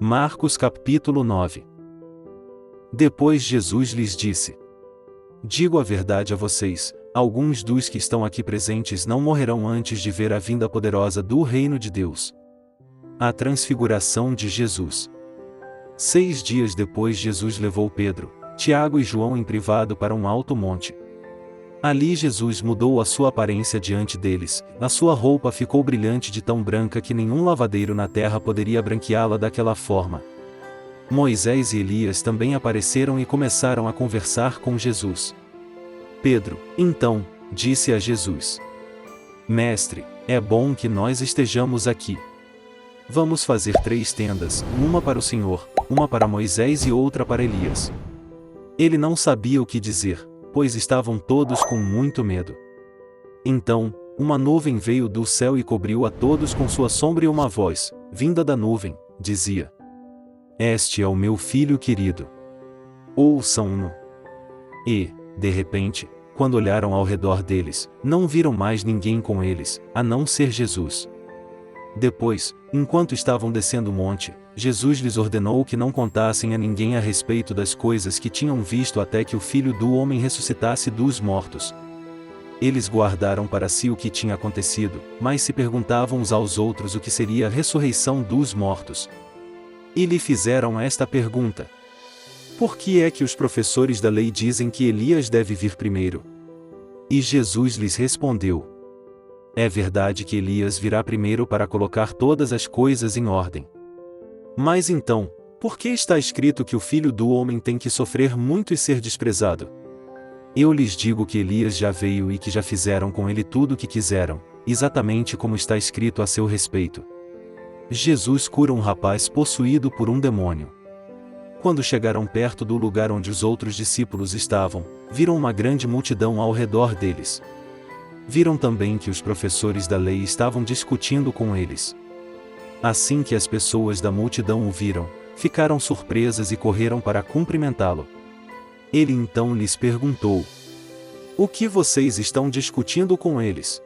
Marcos capítulo 9. Depois Jesus lhes disse: Digo a verdade a vocês, alguns dos que estão aqui presentes não morrerão antes de ver a vinda poderosa do reino de Deus. A transfiguração de Jesus. 6 dias depois Jesus levou Pedro, Tiago e João em privado para um alto monte. Ali Jesus mudou a sua aparência diante deles, a sua roupa ficou brilhante de tão branca que nenhum lavadeiro na terra poderia branqueá-la daquela forma. Moisés e Elias também apareceram e começaram a conversar com Jesus. Pedro, então, disse a Jesus: Mestre, é bom que nós estejamos aqui. Vamos fazer 3 tendas, uma para o Senhor, uma para Moisés e outra para Elias. Ele não sabia o que dizer, pois estavam todos com muito medo. Então, uma nuvem veio do céu e cobriu a todos com sua sombra e uma voz, vinda da nuvem, dizia: Este é o meu filho querido. Ouçam-no. E, de repente, quando olharam ao redor deles, não viram mais ninguém com eles, a não ser Jesus. Depois, enquanto estavam descendo o monte, Jesus lhes ordenou que não contassem a ninguém a respeito das coisas que tinham visto até que o Filho do Homem ressuscitasse dos mortos. Eles guardaram para si o que tinha acontecido, mas se perguntavam uns aos outros o que seria a ressurreição dos mortos. E lhe fizeram esta pergunta: Por que é que os professores da lei dizem que Elias deve vir primeiro? E Jesus lhes respondeu: É verdade que Elias virá primeiro para colocar todas as coisas em ordem. Mas então, por que está escrito que o Filho do Homem tem que sofrer muito e ser desprezado? Eu lhes digo que Elias já veio e que já fizeram com ele tudo o que quiseram, exatamente como está escrito a seu respeito. Jesus cura um rapaz possuído por um demônio. Quando chegaram perto do lugar onde os outros discípulos estavam, viram uma grande multidão ao redor deles. Viram também que os professores da lei estavam discutindo com eles. Assim que as pessoas da multidão o viram, ficaram surpresas e correram para cumprimentá-lo. Ele então lhes perguntou: O que vocês estão discutindo com eles?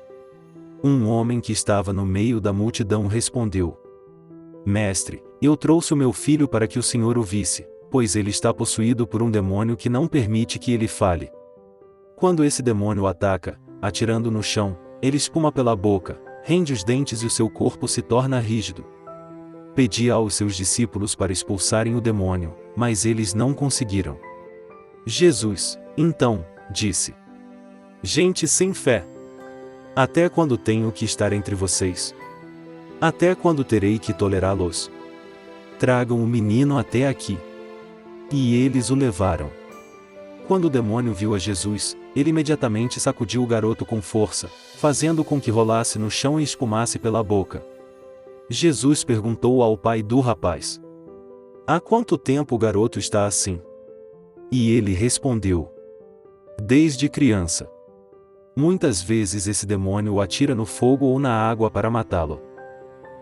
Um homem que estava no meio da multidão respondeu: Mestre, eu trouxe o meu filho para que o senhor o visse, pois ele está possuído por um demônio que não permite que ele fale. Quando esse demônio o ataca, atirando no chão, ele espuma pela boca, rende os dentes e o seu corpo se torna rígido. Pedi aos seus discípulos para expulsarem o demônio, mas eles não conseguiram. Jesus, então, disse: Gente sem fé! Até quando tenho que estar entre vocês? Até quando terei que tolerá-los? Tragam o menino até aqui. E eles o levaram. Quando o demônio viu a Jesus, ele imediatamente sacudiu o garoto com força, fazendo com que rolasse no chão e espumasse pela boca. Jesus perguntou ao pai do rapaz: Há quanto tempo o garoto está assim? E ele respondeu: Desde criança. Muitas vezes esse demônio o atira no fogo ou na água para matá-lo.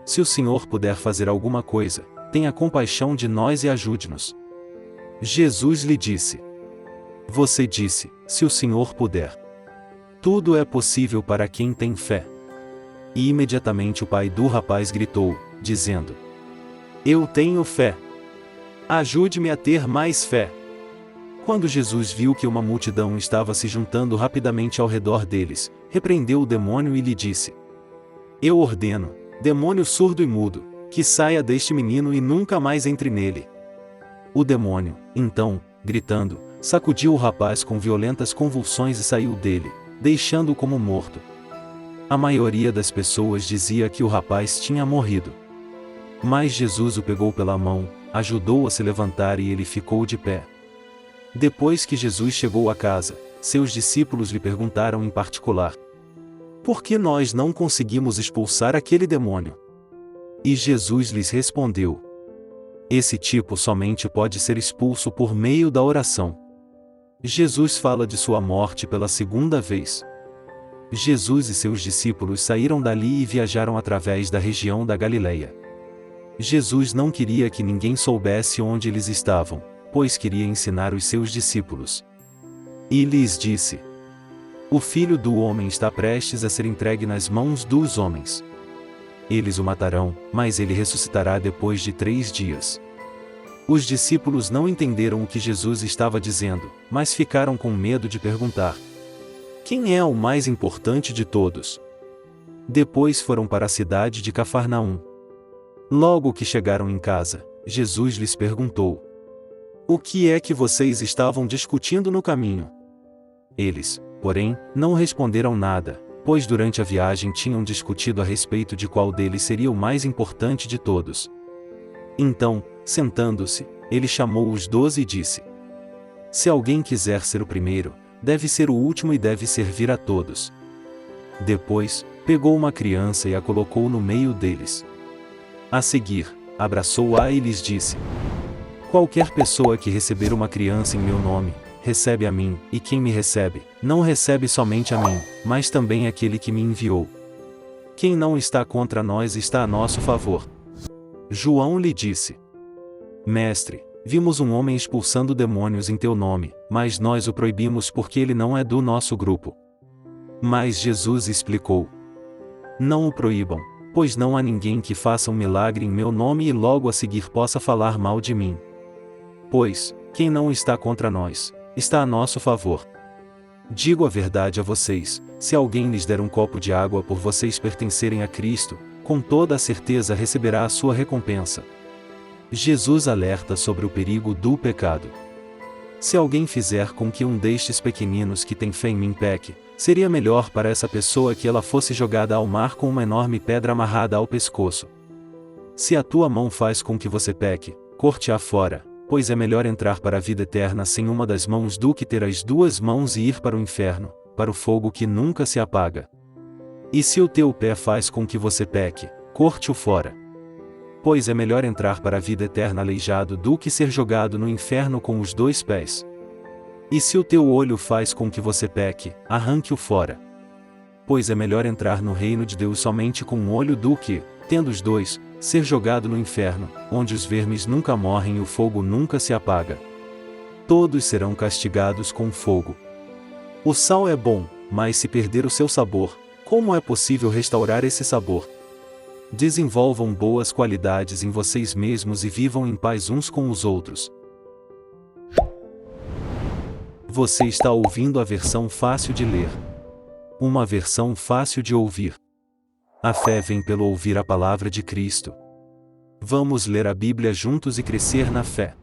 Se o Senhor puder fazer alguma coisa, tenha compaixão de nós e ajude-nos. Jesus lhe disse: Você disse, se o Senhor puder. Tudo é possível para quem tem fé. E imediatamente o pai do rapaz gritou, dizendo: Eu tenho fé. Ajude-me a ter mais fé. Quando Jesus viu que uma multidão estava se juntando rapidamente ao redor deles, repreendeu o demônio e lhe disse: Eu ordeno, demônio surdo e mudo, que saia deste menino e nunca mais entre nele. O demônio, então, gritando, sacudiu o rapaz com violentas convulsões e saiu dele, deixando-o como morto. A maioria das pessoas dizia que o rapaz tinha morrido. Mas Jesus o pegou pela mão, ajudou-o a se levantar e ele ficou de pé. Depois que Jesus chegou a casa, seus discípulos lhe perguntaram em particular: Por que nós não conseguimos expulsar aquele demônio? E Jesus lhes respondeu: Esse tipo somente pode ser expulso por meio da oração. Jesus fala de sua morte pela segunda vez. Jesus e seus discípulos saíram dali e viajaram através da região da Galileia. Jesus não queria que ninguém soubesse onde eles estavam, pois queria ensinar os seus discípulos. E lhes disse: O Filho do Homem está prestes a ser entregue nas mãos dos homens. eles o matarão, mas ele ressuscitará depois de 3 dias. Os discípulos não entenderam o que Jesus estava dizendo, mas ficaram com medo de perguntar: quem é o mais importante de todos? Depois foram para a cidade de Cafarnaum. Logo que chegaram em casa, Jesus lhes perguntou: o que é que vocês estavam discutindo no caminho? Eles, porém, não responderam nada, pois durante a viagem tinham discutido a respeito de qual deles seria o mais importante de todos. Então, sentando-se, ele chamou os 12 e disse: se alguém quiser ser o primeiro, deve ser o último e deve servir a todos. Depois, pegou uma criança e a colocou no meio deles. A seguir, abraçou-a e lhes disse: qualquer pessoa que receber uma criança em meu nome, recebe a mim, e quem me recebe, não recebe somente a mim, mas também aquele que me enviou. Quem não está contra nós está a nosso favor. João lhe disse: mestre, vimos um homem expulsando demônios em teu nome, mas nós o proibimos porque ele não é do nosso grupo. Mas Jesus explicou: não o proíbam, pois não há ninguém que faça um milagre em meu nome e logo a seguir possa falar mal de mim. Pois, quem não está contra nós, está a nosso favor. Digo a verdade a vocês, se alguém lhes der um copo de água por vocês pertencerem a Cristo, com toda a certeza receberá a sua recompensa. Jesus alerta sobre o perigo do pecado. Se alguém fizer com que um destes pequeninos que tem fé em mim peque, seria melhor para essa pessoa que ela fosse jogada ao mar com uma enorme pedra amarrada ao pescoço. Se a tua mão faz com que você peque, corte-a fora, pois é melhor entrar para a vida eterna sem uma das mãos do que ter as 2 mãos e ir para o inferno, para o fogo que nunca se apaga. E se o teu pé faz com que você peque, corte-o fora. Pois é melhor entrar para a vida eterna aleijado do que ser jogado no inferno com os 2 pés. E se o teu olho faz com que você peque, arranque-o fora. Pois é melhor entrar no reino de Deus somente com um olho do que, tendo os 2, ser jogado no inferno, onde os vermes nunca morrem e o fogo nunca se apaga. Todos serão castigados com fogo. O sal é bom, mas se perder o seu sabor, como é possível restaurar esse sabor? Desenvolvam boas qualidades em vocês mesmos e vivam em paz uns com os outros. Você está ouvindo a versão fácil de ler. Uma versão fácil de ouvir. A fé vem pelo ouvir a palavra de Cristo. Vamos ler a Bíblia juntos e crescer na fé.